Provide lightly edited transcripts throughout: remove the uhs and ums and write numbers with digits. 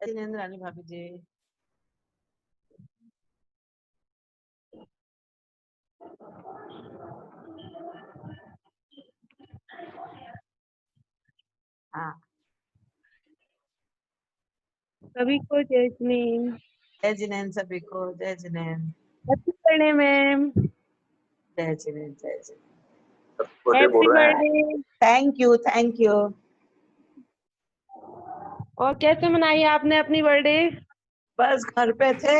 रानी भाभी जी। हाँ, सभी को जय जिनेंद्र। जय जिनेंद्र सभी को, जय जिनेंद्र। Happy birthday ma'am. जय जिनेंद्र, जय Jinendra. Happy birthday. Thank you, thank you. और कैसे मनाई आपने अपनी बर्थडे? बस घर पे थे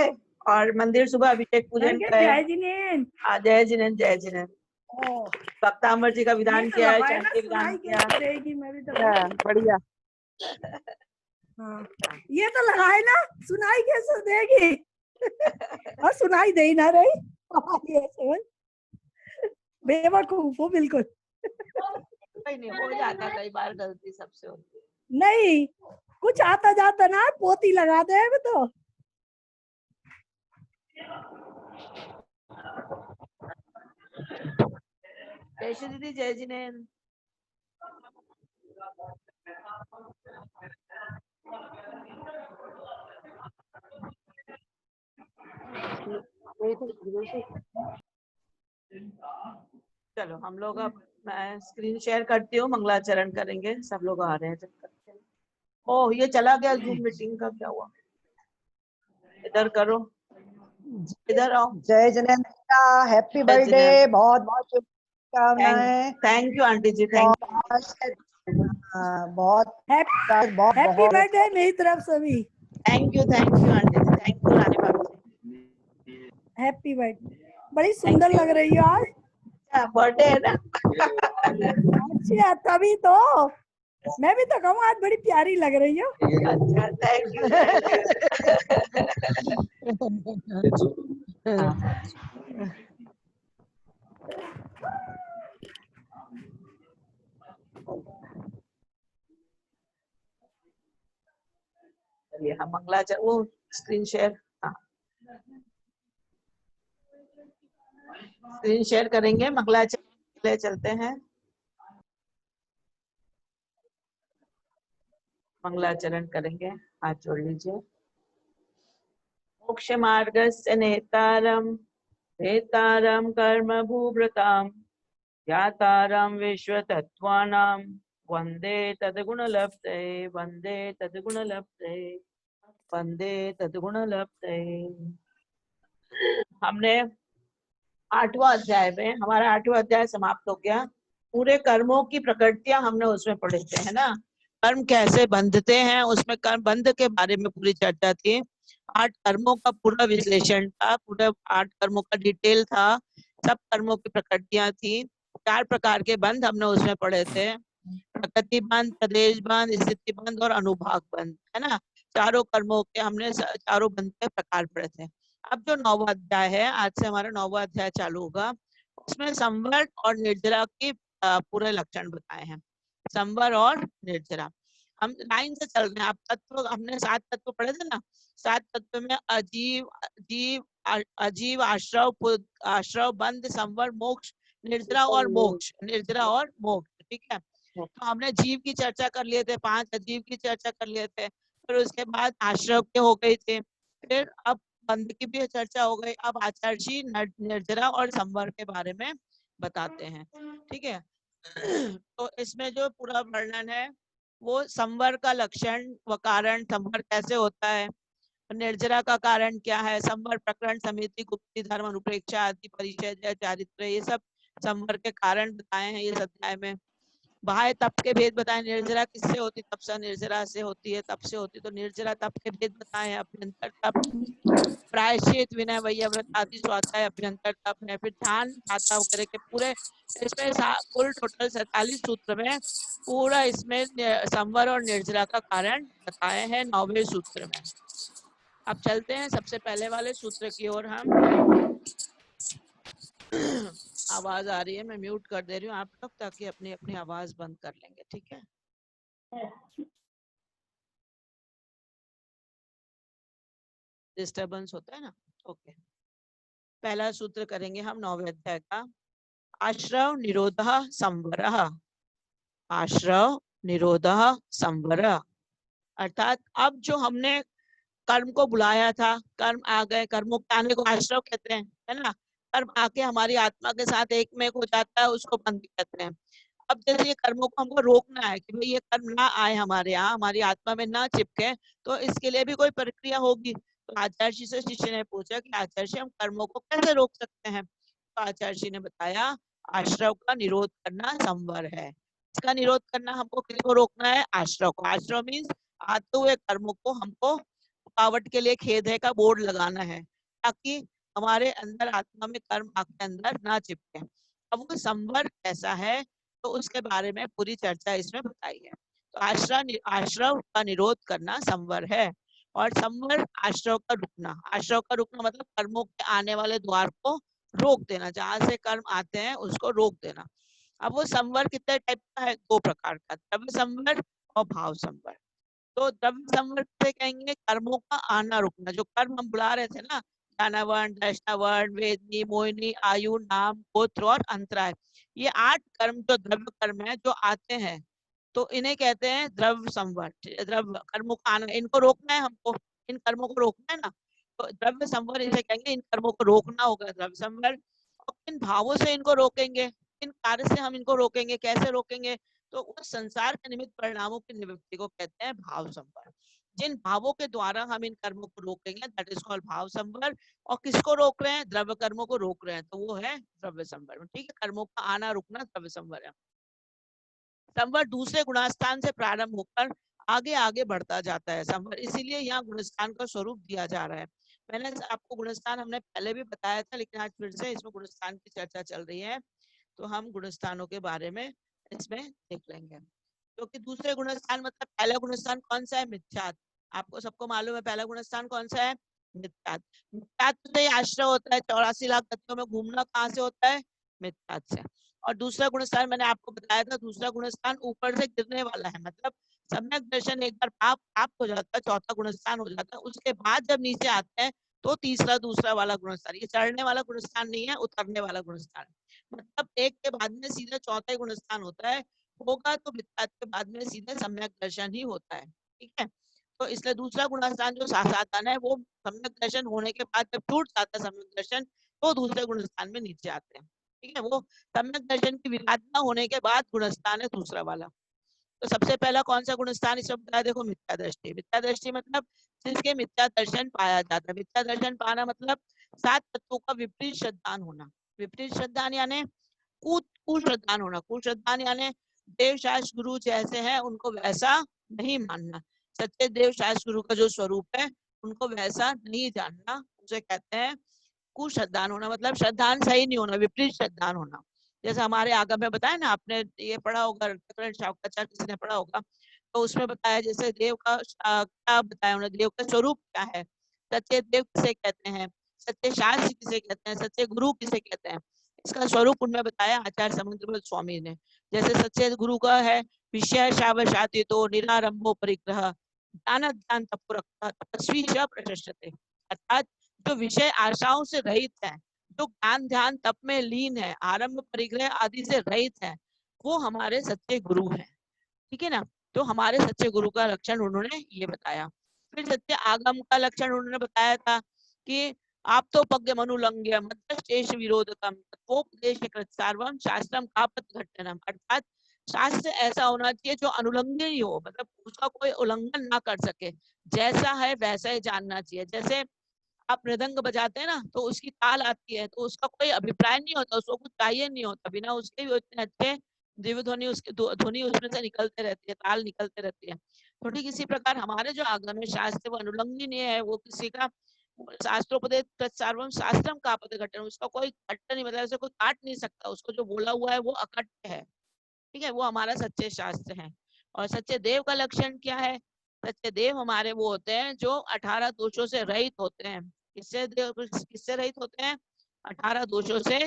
और मंदिर सुबह अभिषेक पूजन गए। जय जिनेंद्र। जय जिनेंद्र, जय जिनेंद्र। भक्तामर जी का विधान किया है, चंडी विधान किया। देगी मैं भी तो बढ़िया। हाँ, ये तो लगाए ना, सुनाई कैसे देगी? और सुनाई दे ही ना रही। ये समझ बेवकूफ हो बिल्कुल। कोई नहीं, हो जाता है, कई बार गलती सबसे होती है। नहीं, कुछ आता जाता ना पोती लगा दे अब तो। जय दीदी, जय जिनेंद्र। चलो हम लोग अब, मैं स्क्रीन शेयर करती हूँ, मंगलाचरण करेंगे। सब लोग आ रहे हैं जब करते हैं। ओह, ये चला गया जूम मीटिंग का, क्या हुआ? इधर करो, इधर आओ। जय जिनेंद्र, हैप्पी बर्थडे। बहुत बहुत शुभकामनाएं। Thank you aunty ji, thank you. बहुत हैप्पी बर्थडे मेरी तरफ से भी। Thank you aunty ji, thank you Rani भाभी। Happy birthday. बड़ी सुंदर लग रही हो आज। बर्थडे है ना। अच्छा, तभी तो मैं भी तो कहूँ आज बड़ी प्यारी लग रही हो। अच्छा, थैंक यू। चलिए हम मंगलाचरण, वो स्क्रीन शेयर, हाँ स्क्रीन शेयर करेंगे, मंगलाचरण के लिए चलते हैं। मंगलाचरण करेंगे, हाथ जोड़ लीजिए। मोक्ष मार्गस्य नेतारम भेतारम कर्म भूभृताम ज्ञातारम विश्व तत्वानाम वंदे तद्गुण लब्धे, वंदे तद्गुण लब्धे, वंदे तद्गुण लब्धे। हमने 8वां अध्याय में, हमारा 8वां अध्याय समाप्त हो गया। पूरे कर्मों की प्रकृतियां हमने उसमें पढ़े थे, है ना। कर्म कैसे बंधते हैं, उसमें कर्म बंध के बारे में पूरी चर्चा थी। 8 कर्मों का पूरा विश्लेषण था, पूरे 8 कर्मों का डिटेल था। सब कर्मों की प्रकृतियां थी। 4 प्रकार के बंध हमने उसमें पढ़े थे। प्रकृति बंध, प्रदेश बंध, स्थिति बंध और अनुभाग बंध, है ना। चारों कर्मों के हमने चारों बंध के प्रकार पढ़े थे। अब जो 9वां अध्याय है, आज से हमारा 9वां अध्याय चालू होगा। उसमें संवर और निर्जरा की पूरे लक्षण बताए हैं। संवर और निर्जरा, हम लाइन से चल रहे हैं। आप तत्व, हमने 7 तत्व पढ़े थे ना। 7 तत्व में अजीव, जीव, अजीव, आश्रव, आश्रव, बंध, संवर, मोक्ष, निर्जरा और मोक्ष, निर्जरा और मोक्ष, ठीक है। तो हमने जीव की चर्चा कर लिए थे, 5 अजीव की चर्चा कर लिए थे, फिर उसके बाद आश्रव के हो गए थे, फिर अब बंध की भी चर्चा हो गई। अब आचार्षी, निर्जरा और संवर के बारे में बताते हैं, ठीक है। तो इसमें जो पूरा वर्णन है वो संवर का लक्षण व कारण, संवर कैसे होता है, निर्जरा का कारण क्या है, संवर प्रकरण, समिति, गुप्ति, धर्म, अनुप्रेक्षा आदि, परिचय, चारित्र, ये सब संवर के कारण बताए हैं इस अध्याय में। बाह्य तप के भेद बताए, निर्जरा किससे होती, तप से, निर्जरा से होती है, तप से होती, तो निर्जरा तप के भेद बताए हैं। अभ्यंतर तप, प्रायश्चित, विनय, वैयव्रत आदि स्वाध्याय अभ्यंतर तप है। फिर ध्यान, धाता वगैरह के पूरे इसमें कुल टोटल 47 सूत्र में पूरा इसमें संवर और निर्जरा का कारण बताए हैं 9वें सूत्र में। अब चलते हैं सबसे पहले वाले सूत्र की ओर हम। आवाज आ रही है, मैं म्यूट कर दे रही हूँ आप लोग, ताकि अपनी अपनी आवाज बंद कर लेंगे, ठीक है। डिस्टरबेंस होता है ना, ओके। पहला सूत्र करेंगे हम 9वें अध्याय का। आश्रव निरोधः संवरः, आश्रव निरोधः संवरः, अर्थात अब जो हमने कर्म को बुलाया था, कर्म आ गए, कर्मों के आने को आश्रव कहते हैं, है ना। कर्म आके हमारी आत्मा के साथ एक में एक हो जाता है, उसको बंध कहते हैं। अब जैसे ये कर्मों को हमको रोकना है कि भाई ये कर्म ना आए हमारे यहाँ, हमारी आत्मा में ना चिपके, तो इसके लिए भी कोई प्रक्रिया होगी। तो आचार्य जी से शिष्य ने पूछा कि आचार्य जी, हम कर्मों को कैसे रोक सकते हैं। तो आचार्य जी ने बताया, आश्रव का निरोध करना संवर है। इसका निरोध करना, हमको किसको रोकना है, आश्रव को। आश्रव मीन्स आते हुए कर्मों को हमको रुकावट के लिए खेद है का बोर्ड लगाना है, ताकि हमारे अंदर आत्मा में कर्म आपके अंदर ना चिपके। अब वो संवर कैसा है, तो उसके बारे में पूरी चर्चा इसमें बताई है। तो आश्रव का निरोध करना संवर है। और संवर आश्रव का रुकना, आश्रव का रुकना मतलब कर्मों के आने वाले द्वार को रोक देना, जहां से कर्म आते हैं उसको रोक देना। अब वो संवर कितने टाइप का है, दो प्रकार का, द्रव्य संवर और भाव संवर। तो द्रव्य संवर से कहेंगे कर्मों का आना रुकना, जो कर्म हम बुला रहे थे ना, ज्ञानावर्ण, दर्शनावर्ण, वेदनी, मोहिनी, आयु, नाम, गोत्र और अंतराय, ये 8 कर्म जो द्रव्य कर्म है जो आते हैं, तो इन्हें कहते हैं द्रव्य संवर। द्रव्य कर्मों का आना, इनको रोकना है हमको, इन कर्मों को रोकना है ना, तो द्रव्य संवर इसे कहेंगे, इन कर्मों को रोकना होगा, द्रव्य संवर। और किन भावों से इनको रोकेंगे, किन कार्य से हम इनको रोकेंगे, कैसे रोकेंगे, तो उस संसार के निमित्त परिणामों की निवृत्ति को कहते हैं भाव संवर। जिन भावों के द्वारा हम इन कर्मों को रोकेंगे, दैट इज कॉल्ड भाव संवर। और किसको रोक रहे हैं, द्रव्य कर्मों को रोक रहे हैं, तो वो है द्रव्य संवर। ठीक है, कर्मों का आना रुकना द्रव्य संवर है। संवर दूसरे गुणस्थान से प्रारंभ होकर आगे आगे बढ़ता जाता है संवर, इसीलिए यहाँ गुणस्थान का स्वरूप दिया जा रहा है। मैंने आपको गुणस्थान हमने पहले भी बताया था, लेकिन आज फिर से इसमें गुणस्थान की चर्चा चल रही है, तो हम गुणस्थानों के बारे में इसमें देख लेंगे। क्योंकि दूसरे गुणस्थान मतलब पहला गुणस्थान कौन सा है, मिथ्यात। आपको सबको मालूम है पहला गुणस्थान कौन सा है, मिथ्यात। मिथ्यात से आश्रय होता है, 84 लाख तत्वों में घूमना कहाँ से होता है, मिथ्यात से। और दूसरा गुणस्थान मैंने आपको बताया था, दूसरा गुणस्थान ऊपर से गिरने वाला है, मतलब सम्यक दर्शन एक बार प्राप्त हो जाता है, चौथा गुणस्थान हो जाता है, उसके बाद जब नीचे आते हैं तो तीसरा दूसरा वाला गुणस्थान, ये चढ़ने वाला गुणस्थान नहीं है, उतरने वाला गुणस्थान। मतलब एक के बाद में सीधा चौथा गुणस्थान होता है, होगा तो वित्तात के बाद में सीधे सम्यक दर्शन ही होता है। ठीक है, तो इसलिए दूसरा गुणस्थान जो साथ आना है, वो सम्यक दर्शन होने के बाद जब टूट जाता है सम्यक दर्शन, तो दूसरे गुणस्थान में नीचे आते हैं। ठीक है, वो सम्यक दर्शन की विराधना होने के बाद गुणस्थान है दूसरा वाला। तो सबसे पहला कौन सा गुणस्थान इसमें बताया, देखो मिथ्या दृष्टि। मिथ्या दृष्टि मतलब जिसके मिथ्या दर्शन पाया जाता है। मिथ्या दर्शन पाना मतलब 7 तत्वों का विपरीत श्रद्धान होना। विपरीत श्रद्धान यानी कुश्रद्धान होना। कुश्रद्धान यानी देव शास्त्र गुरु जैसे हैं उनको वैसा नहीं मानना। सच्चे देव शास्त्र गुरु का जो स्वरूप है उनको वैसा नहीं जानना, उसे कहते हैं कुश्रद्धान होना। मतलब श्रद्धान सही नहीं होना, विपरीत श्रद्धान होना। जैसे हमारे आगम में बताया ना, आपने ये पढ़ा होगा, किसी ने पढ़ा होगा, तो उसमें बताया जैसे देव का क्या बताया उन्होंने, देव का स्वरूप क्या है, सच्चे देव किसे कहते हैं, सच्चे शास्त्र किसे कहते हैं, सच्चे गुरु किसे कहते हैं, इसका स्वरूप उनमें बताया आचार्य समुद्रमल स्वामी ने। जैसे सच्चे गुरु का है, विषय शावशातितो निरारंभो परिग्रह ज्ञान ध्यान तपस्वी च प्रशस्यते। अर्थात जो विषय आशाओं से रहित है, जो ज्ञान ध्यान तप में लीन है, आरंभ परिग्रह आदि से रहित है, वो हमारे सच्चे गुरु हैं। ठीक है ना, तो हमारे सच्चे गुरु का लक्षण उन्होंने ये बताया। फिर सत्य आगम का लक्षण उन्होंने बताया था कि आप तो पग्यम अनुलंघ्य मध्यशेष विरोधकम तत्वोपदेश सार्वम शास्त्रम कापत घटनम। अर्थात शास्त्र ऐसा होना चाहिए जो अनुलंघ्य ही हो, मतलब उसका कोई उल्लंघन ना कर सके, जैसा है वैसा ही जानना चाहिए। जैसे आप मृदंग बजाते हैं ना, तो उसकी ताल आती है, तो उसका कोई अभिप्राय नहीं होता, उसको कुछ चाहिए नहीं होता, बिना उसके भी इतने अच्छे दिव्य ध्वनि उसके ध्वनि उसमें से निकलते रहती है, ताल निकलते रहती है। तो ठीक इसी प्रकार हमारे जो आगम शास्त्र वो अनुलंघनीय है, वो किसी का शास्त्रोपदेश सार्वम शास्त्रम का पद घटन, उसका कोई घट नहीं, मतलब ऐसे कोई काट नहीं सकता, उसको जो बोला हुआ है वो अकट है। ठीक है, वो हमारा सच्चे शास्त्र है। और सच्चे देव का लक्षण क्या है, सच्चे देव हमारे वो होते हैं जो 18 दोषों से रहित होते हैं। किससे रहित होते हैं, 18 दोषों से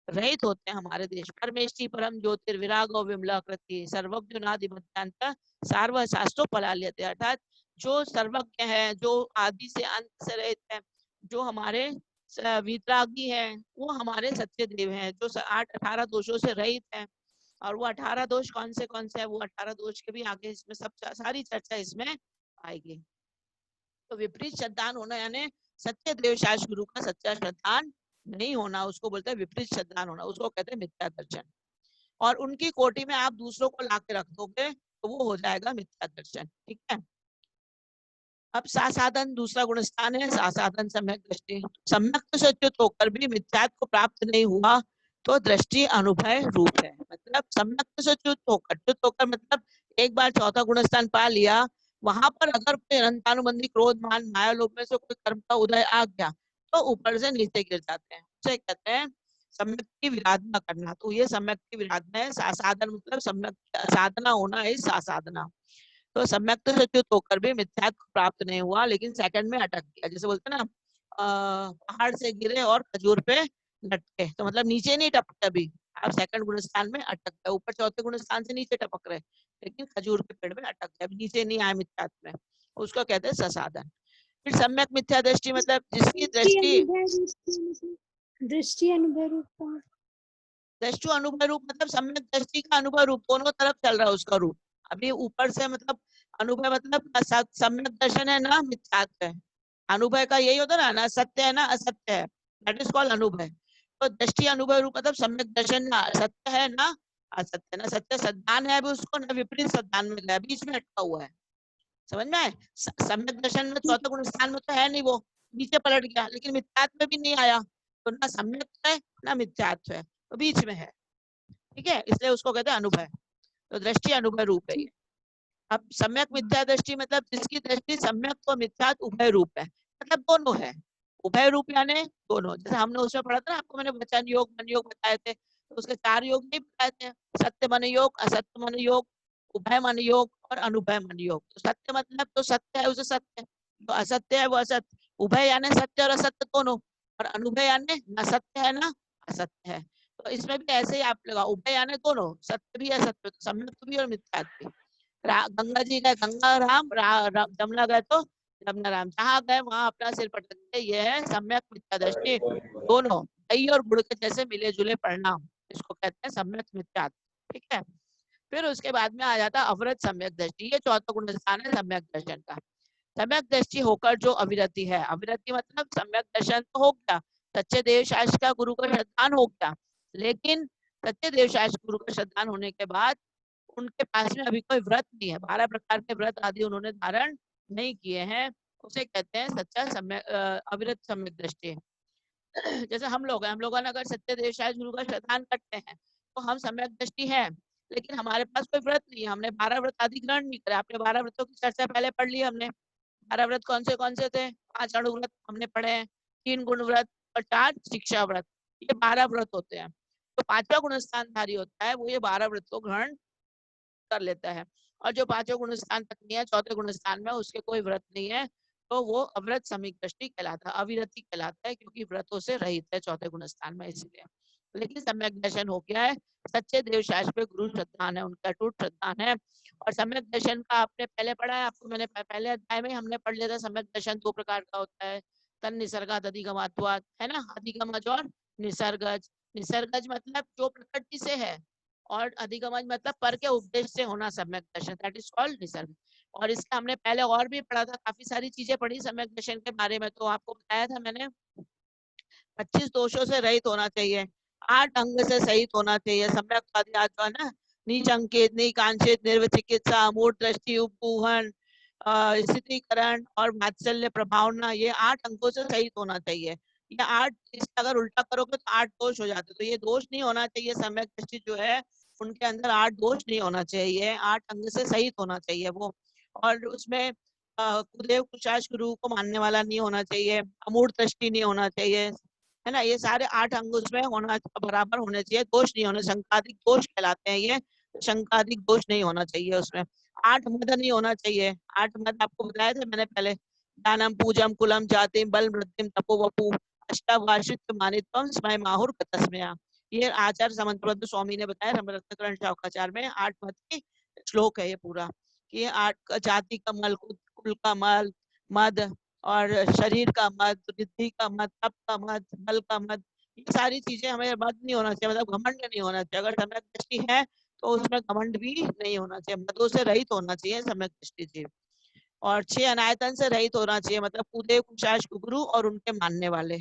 रहित होते हैं हमारे देश। परमेष्टि परम ज्योतिर्विराग विमला कृति सर्वज्ञ नादि मध्यांत सार्व शास्त्रो पलाल्यते। अर्थात जो सर्वज्ञ है, जो आदि से अंत से रहित है, जो हमारे वितरागी है, वो हमारे सच्चे देव हैं, जो 18 दोषों से रहित है। और वो 18 दोष कौन से है, वो 18 दोष के भी आगे इसमें सब सारी चर्चा इसमें आएगी। तो विपरीत श्रद्धान होना यानी सत्य देवशास्त्र गुरु का सच्चा श्रद्धान नहीं होना, उसको बोलते हैं विपरीत श्रद्धान होना, उसको कहते हैं मिथ्या दर्शन। और उनकी कोटि में आप दूसरों को लाके रख दोगे तो वो हो जाएगा मिथ्या दर्शन। ठीक है। अब साधन दूसरा गुण स्थान है, साधन सम्यक दृष्टि। सम्यक सच्युत होकर भी मिथ्यात्व को प्राप्त नहीं हुआ तो दृष्टि अनुभय रूप है। मतलब सम्यक सच्युत होकर, च्युत होकर मतलब एक बार चौथा गुण स्थान पा लिया, वहां पर अगर कोई अनंतानुबंधी क्रोध मान माया लोभ में से कोई कर्म का उदय आ गया तो ऊपर से नीचे गिर जाते हैं, उसे कहते हैं सम्यक की विराधना करना। तो ये सम्यक की विराधना है। साधन मतलब सम्यक साधना होना है, साधना। तो सम्यक तो सच्युत होकर भी मिथ्यात्व प्राप्त नहीं हुआ लेकिन सेकंड में अटक गया। जैसे बोलते हैं ना पहाड़ से गिरे और खजूर पे लटके, तो मतलब नीचे नहीं टपके, अभी आप सेकंड गुण स्थान में अटक गए, ऊपर चौथे गुण स्थान से नीचे टपक रहे लेकिन खजूर के पेड़ में अटक गए, अभी नीचे नहीं आए मिथ्यात्व में, उसको कहते हैं ससाधन। फिर सम्यक मिथ्या दृष्टि मतलब जिसकी दृष्टि दृष्टि अनुभव रूप, दृष्टि अनुभव रूप मतलब सम्यक दृष्टि का अनुभव रूप, दोनों तरफ चल रहा है उसका रूप। अभी ऊपर से मतलब अनुभव मतलब सम्यक दर्शन है ना मिथ्यात्व है। अनुभव का यही होता है ना सत्य है ना असत्य है, दैट इज कॉल्ड अनुभव। तो दृष्टि अनुभव रूप मतलब सम्यक दर्शन ना सत्य है ना असत्य, ना सत्य सद्धान है अभी उसको, ना विपरीत सद्धान में गया, बीच में अटका हुआ है। समझ में आए? सम्यक दर्शन में चौथा गुण स्थान में तो है नहीं, वो नीचे पलट गया, लेकिन मिथ्यात्व में भी नहीं आया, तो ना सम्यक है ना मिथ्यात्व है, तो बीच में है। ठीक है, इसलिए उसको कहते हैं अनुभव। तो दृष्टि अनुभव रूप है ये। अब सम्यक मिथ्या दृष्टि मतलब जिसकी दृष्टि सम्यक और मिथ्यात्व उभय रूप है, मतलब दोनों है। उभय रूप यानी दोनों, जैसे हमने उसमें पढ़ा था ना, आपको मैंने वचन योग मन योग बताए थे, तो उसके 4 योग नहीं बताए थे, सत्य मन योग, असत्य मन योग, उभय मन योग और अनुभय मन योग। तो सत्य मतलब तो सत्य है उसे सत्य, तो असत्य है वो असत्य, उभय यानी सत्य और असत्य दोनों, और अनुभय यानी न सत्य है ना असत्य है। तो इसमें भी ऐसे ही आप लगा, उभय यानी दोनों, सत्य भी असत्य, सम्यक भी और मिथ्यात्व भी। गंगा जी गए गंगा राम, जमुना गए तो जमुना राम, जहाँ गए वहां अपना सिर पटकते, ये है सम्यक मिथ्या दृष्टि। दोनों दही और गुड़ के जैसे मिले जुले परिणाम, इसको कहते हैं सम्यक मिथ्यात्व। ठीक है। फिर उसके बाद में आ जाता है अवृत सम्यक दृष्टि, ये चौथा गुण स्थान है सम्यक दर्शन का। सम्यक दृष्टि होकर जो अविरति है, अविरति मतलब सम्यक दर्शन तो हो गया, सच्चे देव शास्त्र का गुरु का श्रद्धान हो गया, लेकिन सच्चे देव शास्त्र गुरु का श्रद्धान होने के बाद उनके पास में अभी कोई व्रत नहीं है, 12 प्रकार के व्रत आदि उन्होंने धारण नहीं किए हैं, उसे कहते हैं सच्चा सम्यक अविरत सम्यक दृष्टि। जैसे हम लोग हैं, हम लोगों ने अगर सत्य देव शास्त्र गुरु का श्रद्धान करते हैं तो हम सम्यक दृष्टि है, लेकिन हमारे पास कोई व्रत नहीं है, हमने 12 व्रत आदि ग्रहण नहीं करे। आपने 12 व्रतों की चर्चा पहले पढ़ ली हमने। 12 व्रत कौन से थे? 5 अणु व्रत हमने पढ़े हैं, 3 गुण व्रत और 4 शिक्षा व्रत, ये 12 व्रत होते हैं। तो 5वां गुण स्थानधारी होता है वो ये 12 व्रत को ग्रहण कर लेता है, और जो 5वें गुण स्थान तक नहीं है, 4थे गुण स्थान में उसके कोई व्रत नहीं है, तो वो अव्रत सम्यक दृष्टि कहलाता है, अविरति कहलाता है, क्योंकि व्रतों से रहित है 4थे गुण स्थान में, इसलिए। लेकिन सम्यक दर्शन हो गया है, सच्चे देव शास्त्र पे गुरु श्रद्धान है, उनका अटूट श्रद्धान है। और सम्यक दर्शन का आपने पहले पढ़ा है, आपको मैंने पहले अध्याय में हमने पढ़ लिया था, सम्यक दर्शन 2 प्रकार का होता है, तन निसर्गात अधिगमात्वात्, है ना, अधिगमज और निसर्गज। निसर्गज मतलब जो प्रकृति से है, और अधिगमन मतलब पर के उपदेश से होना सम्यक दर्शन, दैट इज कॉल्ड निसर्ग। और इसका हमने पहले और भी पढ़ा था, काफी सारी चीजें पढ़ी सम्यक दर्शन के बारे में, तो आपको बताया था मैंने 25 दोषों से रहित होना चाहिए, 8 अंग से सहित होना चाहिए, सम्यक जो है ना, नीच अंकित, निकांक्षित, निर्वचिकित्सा, मूढ़ दृष्टि, उपगूहन, स्थितिकरण और वात्सल्य प्रभावना, ये 8 अंगों से सहित होना चाहिए। ये 8, इसका अगर उल्टा करोगे तो 8 दोष हो जाते, तो ये दोष नहीं होना चाहिए। सम्यक दृष्टि जो है उनके अंदर 8 दोष नहीं होना चाहिए, 8 अंग से सहित होना चाहिए वो। और उसमें कुदेव कुशाश गुरु को मानने वाला नहीं होना चाहिए, अमूढ़ दृष्टि नहीं होना चाहिए, है ना, ये सारे 8 अंग उसमें होना बराबर होने चाहिए, दोष नहीं होने, शंकादिक दोष कहलाते हैं ये, शंकादिक दोष नहीं होना चाहिए उसमें। 8 मद नहीं होना चाहिए, 8 मद आपको बताया था मैंने पहले, दानम पूजम कुलम जातिम बल मृत्युम तपो वपु अष्टावार्षित मानित्वम स्मय माहुर कतस्मया, ये आचार्य समंतप्रद स्वामी ने बताया रत्नकरण शाखाचार में, 8 मद की श्लोक है ये पूरा, कि 8 जाति का मल, कुल का मल, मद, और शरीर का मद, रिद्धि का मद, तप का मद, बल का मद, ये सारी चीजें हमें मद नहीं होना चाहिए, मतलब घमंड नहीं होना चाहिए। अगर सम्यक दृष्टि है तो उसमें घमंड भी नहीं होना चाहिए, मदों से रहित होना चाहिए सम्यक दृष्टि जी। और 6 अनायतन से रहित होना चाहिए, मतलब कुदेव कुशाश कुगुरु और उनके मानने वाले,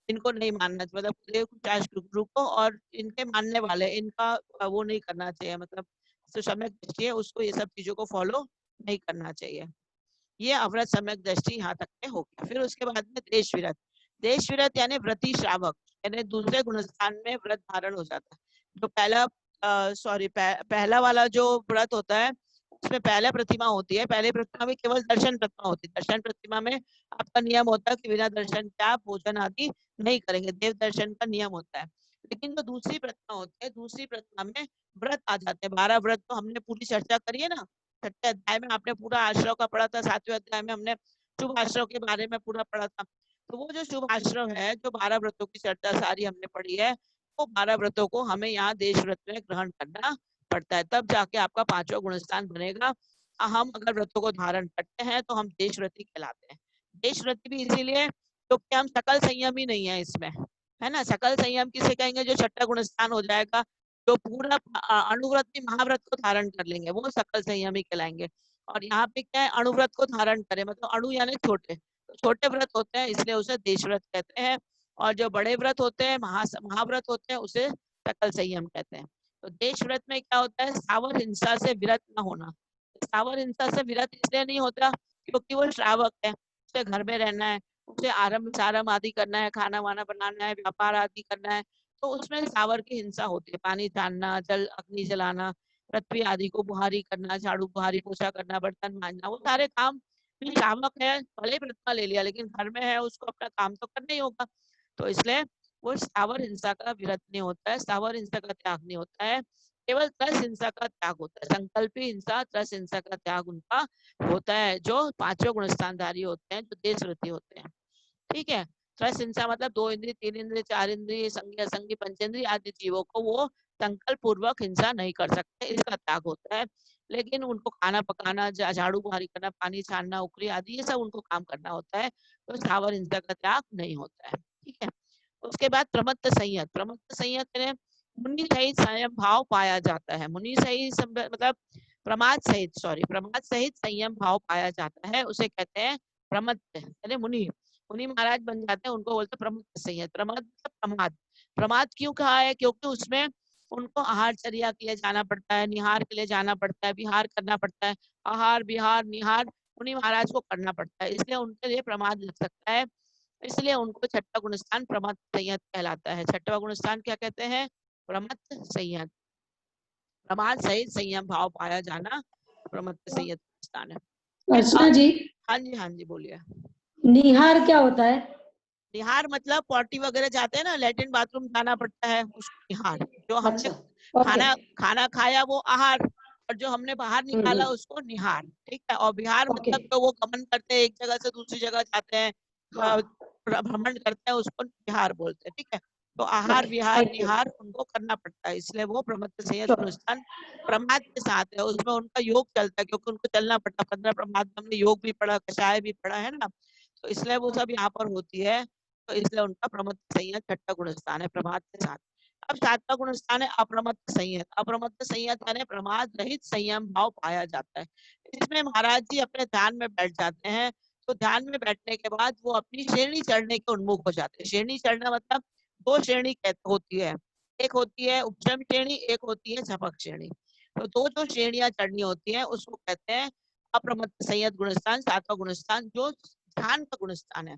इनको नहीं मानना चाहिए, मतलब कुदेव कुशाश कुगुरु को और इनके मानने वाले, इनका वो नहीं करना चाहिए, मतलब जो सम्यक दृष्टि है उसको ये सब चीजों को फॉलो नहीं करना चाहिए। ये अव्रत सम्यक दृष्टि यहाँ तक में हो गया। फिर उसके बाद में देश विरत। देश विरत यानी व्रती श्रावक, यानी दूसरे गुणस्थान में व्रत धारण हो जाता है। जो पहला वाला जो व्रत होता है उसमें पहले प्रतिमा होती है, पहले प्रतिमा में केवल दर्शन प्रतिमा होती है। दर्शन प्रतिमा में आपका नियम होता है कि बिना दर्शन के आप भोजन आदि नहीं करेंगे, देव दर्शन का नियम होता है। लेकिन जो दूसरी प्रतिमा होती है, दूसरी प्रतिमा में व्रत आ जाते हैं। 12 व्रत तो हमने पूरी चर्चा करी है ना, 6ठे अध्याय में आपने पूरा आश्रव का पढ़ा था, 7वें अध्याय में हमने शुभ आश्रव के बारे में पूरा पढ़ा था। तो वो जो शुभ आश्रव है, जो 12 व्रतों की चर्चा सारी हमने पढ़ी है, वो 12 व्रतों को हमें यहाँ देश व्रत में ग्रहण करना पड़ता है, तब जाके आपका 5वां गुणस्थान बनेगा। हम अगर व्रतों को धारण करते हैं तो हम देश व्रती कहलाते हैं। देश व्रती भी इसीलिए क्योंकि हम सकल संयमी नहीं है इसमें, है ना। सकल संयम किसे कहेंगे? जो 6ठा गुणस्थान हो जाएगा, जो पूरा अणुव्रत महाव्रत को धारण कर लेंगे, वो सकल संयमी कहलाएंगे। और यहाँ पे क्या है, अणुव्रत को धारण करें, मतलब अणु यानी छोटे, तो छोटे व्रत होते हैं इसलिए उसे देश व्रत कहते हैं। और जो बड़े व्रत होते हैं, महाव्रत होते हैं, उसे सकल संयम कहते हैं। तो देश व्रत में क्या होता है? स्थावर हिंसा से विरत न होना। स्थावर हिंसा से विरत इसलिए नहीं होता क्योंकि वो श्रावक है, उसे घर में रहना है, उसे आरंभ सारम आदि करना है, खाना वाना बनाना है, व्यापार आदि करना है, तो उसमें स्थावर की हिंसा होती है। पानी छानना, जल अग्नि जलाना, पृथ्वी आदि को बुहारी करना, झाड़ू बुहारी पोछा करना, बर्तन मांजना, वो सारे काम श्रावक है, भले ही प्रतिमा ले लिया लेकिन घर में है, उसको अपना काम तो करना ही होगा। तो इसलिए वो स्थावर हिंसा का विरत नहीं होता है, स्थावर हिंसा का त्याग नहीं होता है, केवल त्रस हिंसा का त्याग होता है। संकल्पी हिंसा, त्रस हिंसा का त्याग उनका होता है, जो 5वें गुणस्थानधारी होते हैं, जो देशव्रती होते हैं। ठीक है। त्रस हिंसा मतलब 2 इंद्रिय, 3 इंद्रिय, 4 इंद्रिय, संज्ञा असंज्ञ पंचेंद्रिय आदि जीवों को वो संकल्प पूर्वक हिंसा नहीं कर सकते, इसका त्याग होता है। लेकिन उनको खाना पकाना, झाड़ू बुहारी करना, पानी छानना, उखरी आदि ये सब उनको काम करना होता है, तो स्थावर हिंसा का त्याग नहीं होता है। ठीक है। उसके बाद प्रमत्त संयत। प्रमत्त संयत में मुनि सहित संयम भाव पाया जाता है। मुनि सहित मतलब प्रमाद सहित संयम भाव पाया जाता है, उसे कहते हैं प्रमत्त, यानी मुनि। मुनि महाराज बन जाते हैं, उनको बोलते हैं प्रमत्त संयत। प्रमाद, प्रमाद क्यों कहा है? क्योंकि उसमें उनको आहारचर्या के लिए जाना पड़ता है, निहार के लिए जाना पड़ता है, विहार करना पड़ता है। आहार विहार निहार मुनि महाराज को करना पड़ता है, इसलिए उनके लिए प्रमाद लग सकता है, इसलिए उनको 6ठा गुणस्थान प्रमत्त संयत कहलाता है। 6वां गुणस्थान क्या कहते हैं? प्रमत्त संयत। प्रमाद सहित संयम भाव पाया जाना प्रमत्त संयत स्थान है। अर्चना जी, हाँ जी, हाँ जी, बोलिए। निहार क्या होता है? निहार मतलब पॉटी वगैरह जाते हैं ना, लैट्रिन बाथरूम जाना पड़ता है, उसको निहार। जो हमने अच्छा, ओके। खाना खाया वो आहार, और जो हमने बाहर निकाला उसको निहार। ठीक है। और विहार ओके। मतलब जो वो गमन करते हैं, एक जगह से दूसरी जगह जाते हैं, हाँ, भ्रमण करते हैं, उसको विहार बोलते हैं। ठीक है। तो आहार ओके, विहार थैंक यू। निहार उनको करना पड़ता है, इसलिए वो प्रमत्त संयत श्योर। गुणस्थान प्रमाद के साथ है। उसमें उनका योग चलता है क्योंकि उनको चलना पड़ता है। 15 प्रमाद में हमने योग भी पढ़ा, कषाय भी पढ़ा है ना, तो इसलिए वो सब यहाँ पर होती है। तो इसलिए उनका प्रमत्त संयत 6ठा गुणस्थान है प्रमाद के साथ। अब 7वां गुणस्थान है अप्रमत्त संयत। अप्रमत्त संयत यानी प्रमाद रहित संयम भाव पाया जाता है। इसमें महाराज जी अपने ध्यान में बैठ जाते हैं, तो ध्यान में बैठने के बाद वो अपनी श्रेणी चढ़ने के उन्मुख हो जाते हैं। श्रेणी चढ़ना मतलब 2 श्रेणी होती है, एक होती है उपशम श्रेणी, एक होती है झपक श्रेणी। तो 2 जो श्रेणियां चढ़नी होती है उसको कहते हैं अप्रमत्त संयत गुणस्थान, 7वां गुणस्थान, जो ध्यान का गुणस्थान है,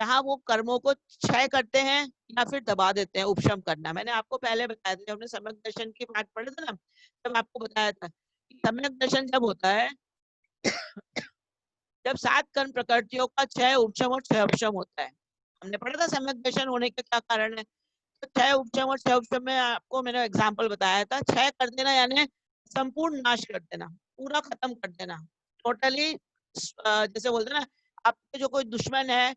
जहाँ वो कर्मों को क्षय करते हैं या फिर दबा देते हैं। उपशम करना मैंने आपको पहले बताया था, हमने सम्यक दर्शन की बात पढ़े थे ना, जब आपको बताया था कि सम्यक दर्शन जब होता है जब 7 कर्म प्रकृतियों का क्षय उपशम और क्षय उपशम होता है। हमने पढ़ा था सम्यक दर्शन होने का क्या कारण है। तो क्षय उपशम और क्षय उपशम में आपको मैंने एग्जाम्पल बताया था। क्षय कर देना यानी संपूर्ण नाश कर देना, पूरा खत्म कर देना, टोटली। जैसे बोलते हैं ना, आपके जो कोई दुश्मन है,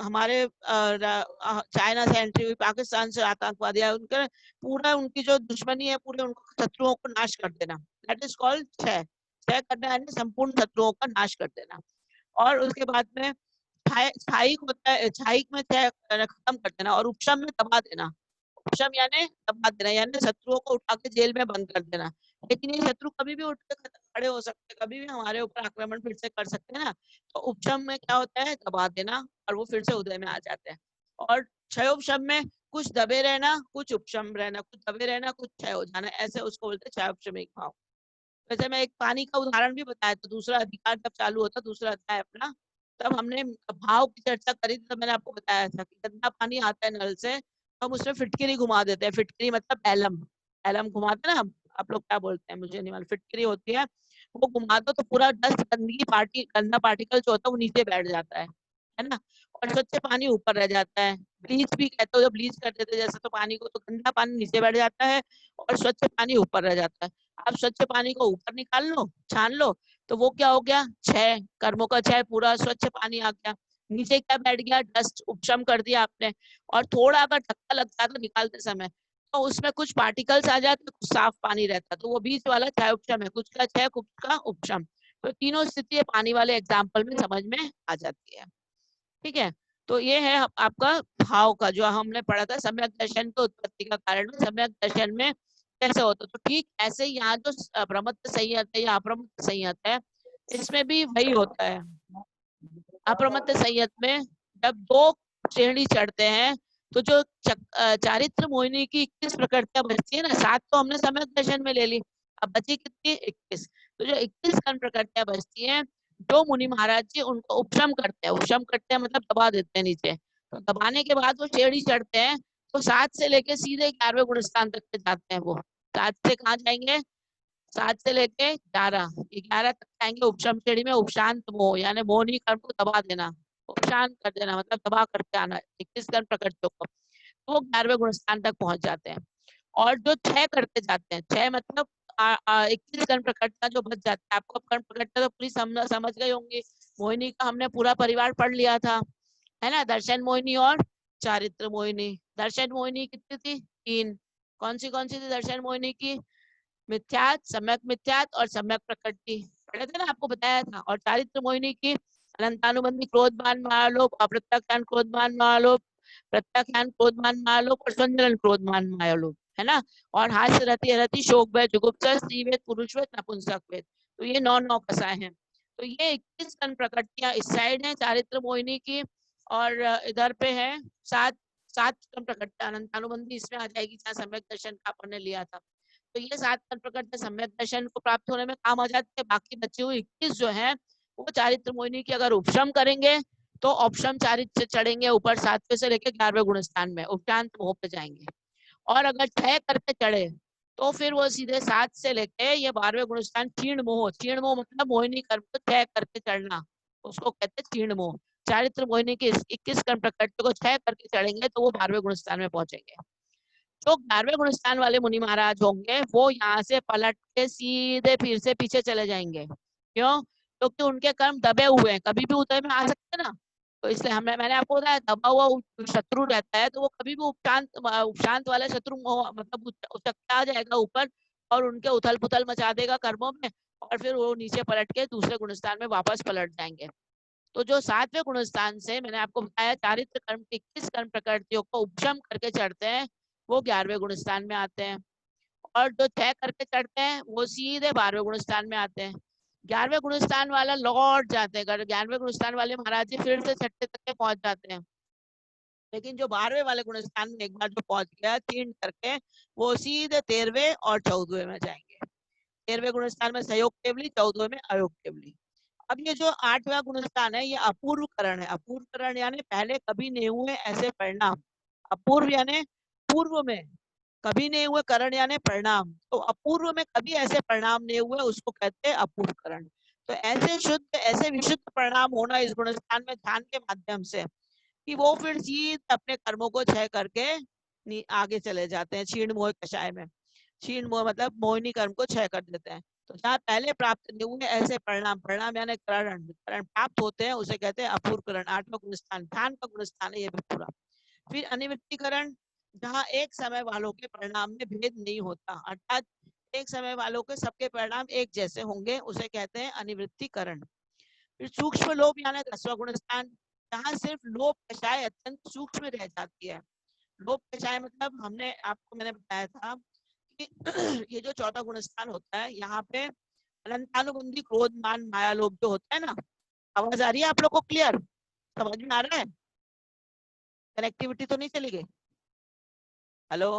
हमारे चाइना से एंट्री हुई, पाकिस्तान से आतंकवादी है, उनके पूरा उनकी जो दुश्मनी है, पूरे उनको शत्रुओं को नाश कर देना, दैट इज कॉल्ड क्षय। क्षय करना यानी संपूर्ण शत्रुओं का नाश कर देना। और उसके बाद में छायिक होता है, छायिक में खत्म कर देना, और उपशम में दबा देना। उपशम यानी दबा देना, यानी शत्रुओं को उठा के जेल में बंद कर देना। लेकिन ये शत्रु कभी भी उठ के खड़े हो सकते हैं, कभी भी हमारे ऊपर आक्रमण फिर से कर सकते हैं ना। तो उपशम में क्या होता है, दबा देना और वो फिर से उदय में आ जाते हैं। और क्षयोपशम में कुछ दबे रहना, कुछ उपशम रहना, कुछ दबे रहना, कुछ क्षय हो जाना, ऐसे उसको बोलते हैं क्षयोपशमिक भाव। वैसे मैं एक पानी का उदाहरण भी बताया, तो दूसरा अधिकार जब चालू होता, दूसरा अध्याय अपना, तब हमने भाव की चर्चा करी थी। तब मैंने आपको बताया था कि गंदा पानी आता है नल से, हम उसमें फिटकरी घुमा देते हैं। फिटकरी मतलब एलम, एलम घुमाते हैं ना, आप लोग क्या बोलते हैं मुझे नहीं मालूम, फिटकरी होती है, वो घुमा दो तो पूरा डस्ट, गंदगी गंदा पार्टिकल जो होता है वो नीचे बैठ जाता है ना, और स्वच्छ पानी ऊपर रह जाता है। ब्लीच भी कहते हो, जब ब्लीच कर देते जैसे, तो पानी को, तो गंदा पानी नीचे बैठ जाता है और स्वच्छ पानी ऊपर रह जाता है। आप स्वच्छ पानी को ऊपर निकाल लो, छान लो, तो वो क्या हो गया, क्षय, कर्मों का क्षय, पूरा स्वच्छ पानी आ गया। नीचे क्या बैठ गया, डस्ट, उपशम कर दिया आपने। और थोड़ा अगर धक्का लगता तो निकालते समय, तो उसमें कुछ पार्टिकल्स आ जाते, कुछ साफ पानी रहता, तो वो बीच वाला क्षय उपशम है, कुछ का क्षय, कुछ का उपशम। तो तीनों स्थिति पानी वाले एग्जाम्पल में समझ में आ जाती है। ठीक है, तो ये है आपका भाव का, जो हमने पढ़ा था सम्यक दर्शन के उत्पत्ति का कारण में, सम्यक दर्शन में कैसे होता। तो ठीक ऐसे ही यहाँ जो प्रमत्त संयत है या अप्रमत्त संयत है, इसमें भी वही होता है। अप्रमत्त संयत में जब दो श्रेणी चढ़ते हैं, तो जो चारित्र मोहिनी की 21 प्रकृतियां बचती है ना, 7 तो हमने सम्यक दर्शन में ले ली, अब बची कितनी, 21। तो जो 21 कण प्रकृतियां बचती हैं, जो मुनि महाराज जी उनको उपशम करते हैं, उपशम करते हैं मतलब दबा देते हैं नीचे। तो दबाने के बाद वो श्रेणी चढ़ते हैं, तो 7 से लेके सीधे 11वें गुण स्थान तक के जाते हैं वो। 7 से कहाँ जाएंगे, 7 से लेके 11, 11 तक जाएंगे उपशम श्रेणी में। उपशांत मोह यानी मोहनी कर्म को दबा देना, उपशांत कर देना मतलब दबा करके आना 21 कर्म प्रकृतियों को, तो वो 11वें गुण स्थान तक पहुंच जाते हैं। और जो क्षय करते जाते हैं, क्षय मतलब 21 कर्ण प्रकटता जो बच जाता है। आपको कर्ण प्रकटता तो पूरी समझ गए होंगे। मोहिनी का हमने पूरा परिवार पढ़ लिया था, है ना, दर्शन मोहिनी और चारित्र मोहिनी। दर्शन मोहिनी कितनी थी, 3। कौन सी थी दर्शन मोहिनी की, मिथ्यात, सम्यक मिथ्यात और सम्यक प्रकृति, पढ़े थे ना, आपको बताया था। और चारित्र मोहिनी की अनंतानुबंधी क्रोधमान महालोप, अप्रत्यक्षान क्रोधमान महालोप, प्रत्याख्यान क्रोधमान महालोप और संजलन क्रोधमान महालोप, है ना। और हास्य रति रति शोक भय जुगुप्सा स्त्रीवेद पुरुषवेद नपुंसक वेद, तो ये 9 कसाएं हैं। तो ये 21 कण प्रकृतियां इस साइड है चारित्र मोहिनी की, और इधर पे है 7 कण प्रकृतियां अनंतानुबंधी, इसमें आ जाएगी जहाँ सम्यक दर्शन का अपन ने लिया था। तो ये 7 कण प्रकृति सम्यक दर्शन को प्राप्त होने में काम आ जाते हैं। बाकी बचे हुए 21 जो है, वो चारित्र मोहिनी की अगर उपशम करेंगे तो उपशम चारित्र से चढ़ेंगे ऊपर, 7वें से लेकर 11वें गुण स्थान में उपशांत मोह पे जाएंगे। और अगर क्षय करके चढ़े तो फिर वो सीधे 7 से लेके ये 12वें गुण स्थान क्षीण मोह, क्षीण मोह मतलब मोहिनी कर्म को क्षय करके चढ़ना, उसको कहते हैं क्षीण मोह। चारित्र मोहिनी की 21 कर्म प्रकृति को क्षय करके चढ़ेंगे तो वो 12वें गुण स्थान में पहुंचेंगे। जो 11वें गुण स्थान वाले मुनि महाराज होंगे, वो यहाँ से पलट के सीधे फिर से पीछे चले जाएंगे। क्यों, क्योंकि उनके कर्म दबे हुए हैं, कभी भी उदय में आ सकते हैं ना। तो इसलिए मैंने आपको बताया, दबा हुआ शत्रु रहता है तो वो कभी भी उपशांत वाला शत्रु मतलब उचकता आ जाएगा ऊपर, और उनके उथल पुथल मचा देगा कर्मों में, और फिर वो नीचे पलट के दूसरे गुणस्थान में वापस पलट जाएंगे। तो जो 7वें गुणस्थान से मैंने आपको बताया चारित्र कर्म की 21 कर्म प्रकृतियों को उपशम करके चढ़ते हैं, वो 11वें गुणस्थान में आते हैं। और जो क्षय करके चढ़ते हैं वो सीधे 12वें गुणस्थान में आते हैं। 11वें गुणस्थान वाला लौट जाते हैं, 11वें गुणस्थान वाले महाराज जी फिर से 6ठे तक के पहुंच जाते हैं। लेकिन जो 12वें वाले गुणस्थान में एक बार जो पहुंच गया तीन करके, वो सीधे 13वें और 14वें में जाएंगे। 13वें गुणस्थान में सहयोग केवली, 14वें में अयोग केवली। अब ये जो 8वां गुणस्थान है, ये अपूर्व करण है। अपूर्व करण यानी पहले कभी नहीं हुए ऐसे परिणाम। अपूर्व यानी पूर्व में कभी नहीं हुए, करण यानी परिणाम। तो अपूर्व में कभी ऐसे परिणाम नहीं हुए, उसको कहते हैं अपूर्व करण। तो ऐसे शुद्ध, ऐसे विशुद्ध परिणाम होना इस गुणस्थान में ध्यान के माध्यम से, कि वो फिर सीधे अपने कर्मों को क्षय करके आगे चले जाते हैं क्षीण मोह कषाय में। क्षीण मोह मतलब मोहिनी कर्म को क्षय कर देते हैं। तो जहाँ पहले प्राप्त नहीं हुए ऐसे परिणाम, परिणाम यानी करण प्राप्त होते हैं, उसे कहते हैं अपूर्व करण। 8वां गुणस्थान ध्यान का गुणस्थान है ये भी पूरा। फिर अनिवृत्तिकरण, जहाँ एक समय वालों के परिणाम में भेद नहीं होता, अर्थात एक समय वालों के सबके परिणाम एक जैसे होंगे, उसे कहते हैं अनिवृत्तिकरण। फिर सूक्ष्म लोभ यानी 10वां गुणस्थान, जहाँ सिर्फ लोभ कषाय अत्यंत सूक्ष्म रह जाती है। लोभ कषाय मतलब मैंने बताया था कि ये जो 14वां गुणस्थान होता है, यहाँ पे अनंतानुबंधी क्रोध मान माया लोभ जो होता है ना, आवाज आ रही है आप लोग को क्लियर? समझ में आ रहा है? कनेक्टिविटी तो नहीं चली गई? हेलो